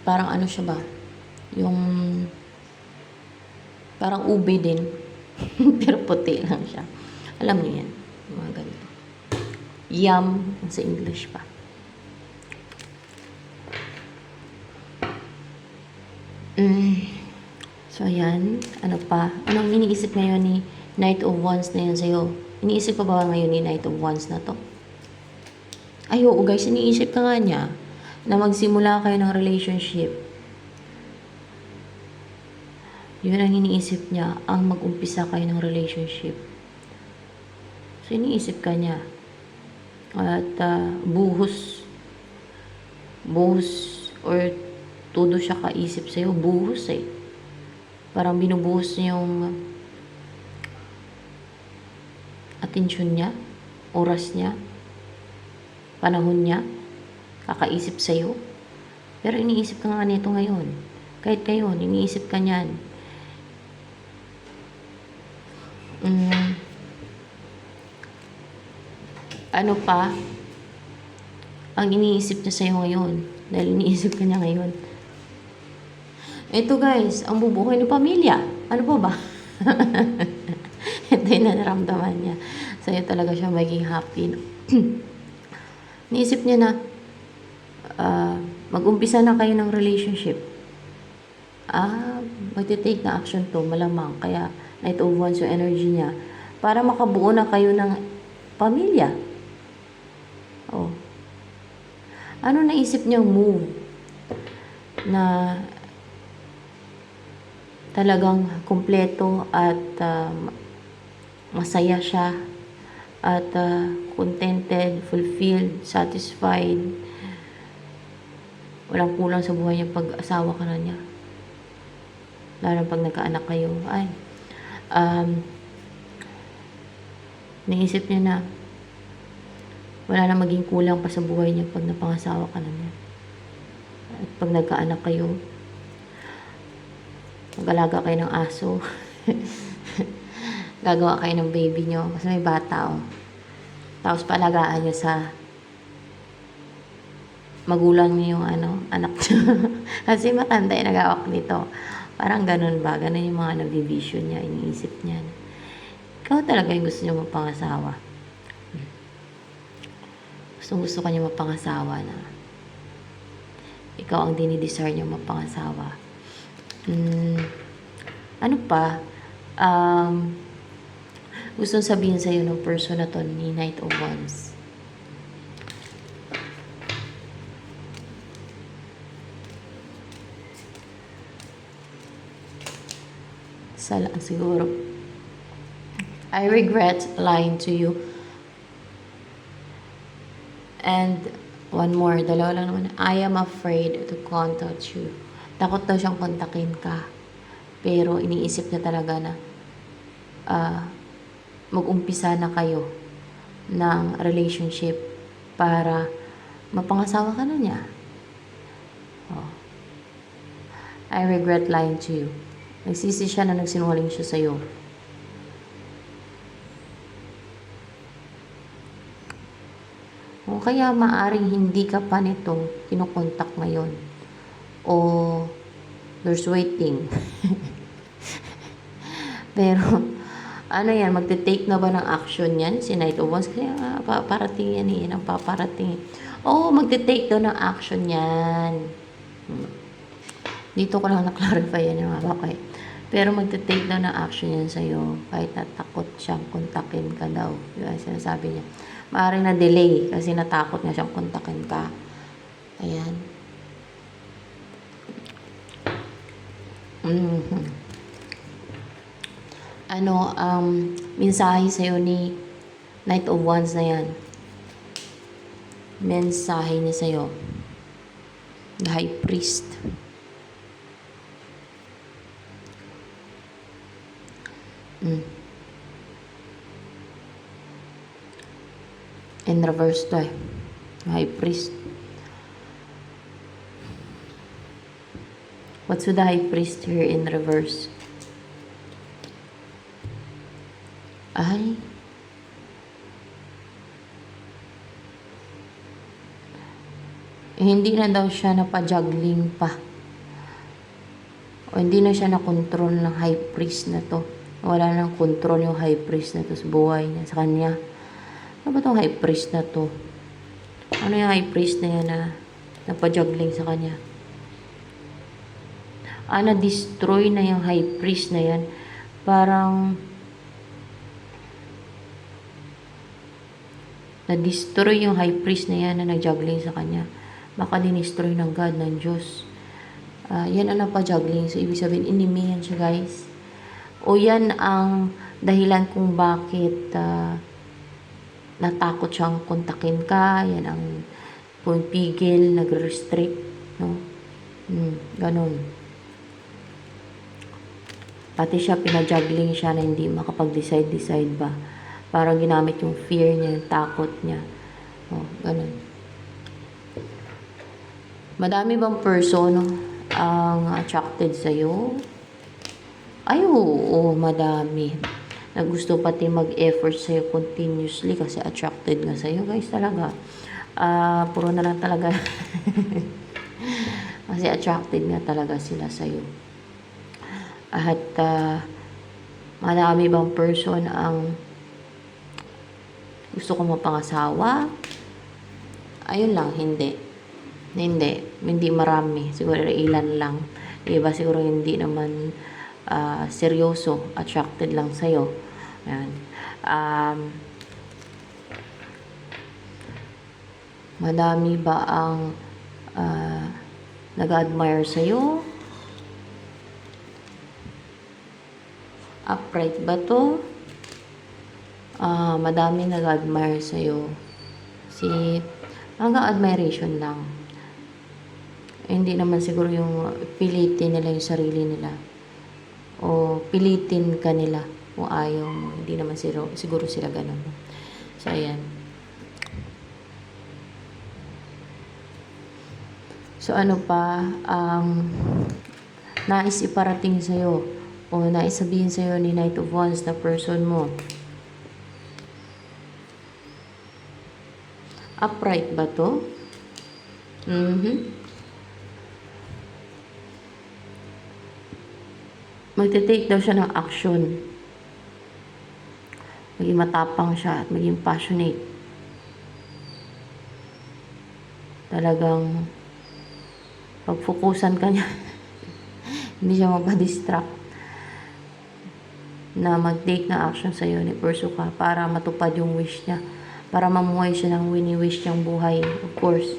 parang ano siya ba? Yung parang ube din. Pero puti lang siya. Alam niyo yan. Mga ganito. Yum sa English pa. So, ayan. Ano pa? Anong iniisip ngayon ni Knight of Wands na yan sa'yo? Iniisip pa ba ngayon ni Knight of Wands na to? Ay, oo guys. Iniisip ka nga niya na magsimula kayo ng relationship. Yun ang iniisip niya, ang mag-umpisa kayo ng relationship. So, iniisip ka niya. At buhos or todo siya kaisip sa'yo, buhos eh. Parang binubuhos niya yung atensyon niya, oras niya, panahon niya, kakaisip sa'yo. Pero iniisip ka nga nito ngayon. Kahit ngayon, iniisip ka niyan. Ano pa ang iniisip niya sa'yo ngayon? Dahil iniisip ka niya ngayon. Ito guys, ang bubuhay ng pamilya. Ano pa ba? Ito yung nararamdaman niya. Sa'yo talaga siya maging happy. Iniisip niya na mag-umpisa na kayo ng relationship. Magte-take na action to, malamang. Kaya Knight of Wands yung energy niya. Para makabuo na kayo ng pamilya. Oh. Ano naisip niyang move na talagang kumpleto at masaya siya at contented, fulfilled, satisfied, walang kulang sa buhay niya pag asawa ka na niya, lalo pag nagkaanak kayo, naisip niya na wala na maging kulang pa sa buhay niya pag napangasawa ka na niya. At pag nagkaanak kayo, mag-alaga kayo ng aso, gagawa kayo ng baby nyo, kasi may bata tapos palagaan nyo sa magulang niyo yung anak nyo. Kasi matanda yung nagawak nito. Parang ganun ba? Ganun yung mga nag-vision niya, iniisip niya. Ikaw talaga yung gusto niyo mapangasawa. Gusto ka niya mapangasawa na ikaw ang dinidesire niya mapangasawa. Ano pa? Gusto sabihin sa'yo ng person na to ni Knight of Wands. Siguro. I regret lying to you. And one more, dalawa lang naman. I am afraid to contact you. Takot daw siyang kontakin ka. Pero iniisip niya talaga na mag-umpisa na kayo ng relationship para mapangasawa ka na niya. Oh. I regret lying to you. Nagsisi siya na nagsinungaling siya sa'yo. O kaya maaring hindi ka pa nito kinokontak ngayon. O there's waiting. Pero, ano yan, magte-take na ba ng action yan? Si Knight of Wands, kaya paparating yan eh, ang paparating. Oo, magte-take daw ng action yan. Dito ko lang na-clarify yan yung mga bakay. Pero magte-take daw ng action yan sa'yo, kahit natakot siyang kontakin ka daw. Yung sinasabi niya. Maaaring na-delay kasi natakot nga siyang kontakin ka. Ayan. Ano, mensahe sa'yo ni Knight of Wands na yan. Mensahe niya sa'yo. The High Priest. In reverse to eh. High Priest. What's with the High Priest here in reverse? Ay. Hindi na daw siya napajuggling pa. O hindi na siya na-control ng High Priest na to. Wala nang control yung High Priest na to sa buhay niya, sa kanya. Ano ba itong High Priest na to? Ano yung High Priest na yan na napajuggling sa kanya? Na-destroy na yung High Priest na yan. Parang na-destroy yung High Priest na yan na nag-juggling sa kanya. Baka dinestroy ng God, ng Diyos. Yan ang napajuggling. So, ibig sabihin, enemy yan siya, guys. O yan ang dahilan kung bakit natakot siyang kontakin ka. Yan ang pumipigil, nagre-restrict. No? Ganon. Pati siya, pinajuggling siya na hindi makapag-decide ba. Parang ginamit yung fear niya, yung takot niya. O, ganon. Madami bang person ang attracted sa'yo? Ay, oo, madami. Na gusto pati mag-effort sa'yo continuously kasi attracted nga sa'yo, guys, talaga. Puro na lang talaga. Kasi attracted nga talaga sila sa'yo. At madami bang person ang gusto ko mapangasawa? Ayun lang, hindi. Hindi marami. Siguro ilan lang. Iba siguro hindi naman seryoso, attracted lang sa'yo. Ayan. Madami ba ang nag-admire sa'yo? Upright ba to? Madami nag-admire sa'yo. Hanggang admiration lang. Hindi naman siguro yung pilitin nila yung sarili nila. O pilitin ka nila kung ayaw mo. Hindi naman siguro sila ganun. So, ayan. So, ano pa ang nais iparating sa'yo o nais sabihin sa'yo ni Knight of Wands na person mo? Upright ba to? Magte-take daw siya ng action. Maging matapang siya at maging passionate. Talagang pagfokusan ka niya. Hindi siya mapadistract na mag-take na action sa'yo ni pursue ka para matupad yung wish niya. Para mamuhay siya ng wini-wish niyang buhay. Of course,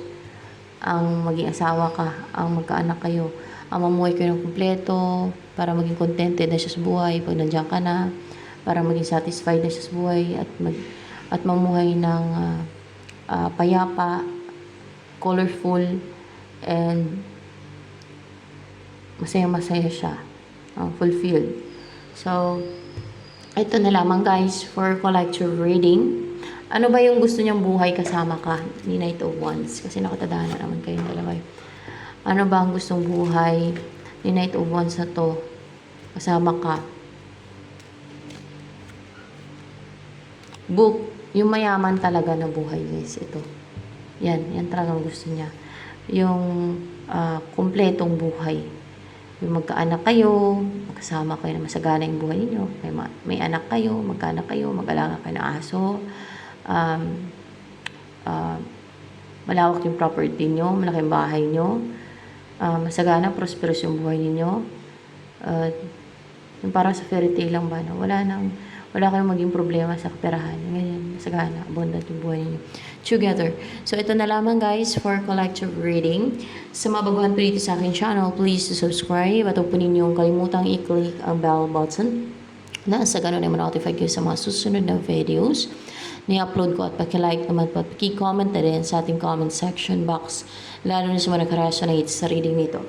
ang maging asawa ka, ang magkaanak kayo, ang mamuhay kayo ng kumpleto, para maging contented na siya sa buhay pag nandiyan ka na, para maging satisfied na siya sa buhay at mamuhay ng payapa, colorful, and masaya-masaya siya. Fulfilled. So, ito na lamang guys for collective reading. Ano ba yung gusto niyang buhay kasama ka ni Knight of Wands? Kasi nakatadhana naman kayong dalawa. Ano ba ang gustong buhay ni Knight of Wands na to? Kasama ka. Book. Yung mayaman talaga na buhay guys. Ito. Yan talagang gusto niya. Yung kumpletong buhay. Yung magkaanak kayo, magkasama kayo na masagana yung buhay niyo. May anak kayo, magkaanak kayo, mag-alaga kayo ng aso. Malawak yung property nyo, malaking bahay nyo. Masagana, prosperous yung buhay ninyo. Yung parang sa fairy tale lang ba, no? Wala kayong maging problema sa kaperahan. Ganyan, masagana, abundant yung buhay ninyo. Together. So, ito na lamang guys for collective reading. Sa mga baguhan po dito sa aking channel, please subscribe at huwag po ninyong kalimutang i-click ang bell button na sa ganun ay ma-notify kayo sa mga susunod na videos ni-upload ko, at paki-like naman po at paki-comment na rin sa ating comment section box, lalo na sa mga nakarasonate sa reading nito.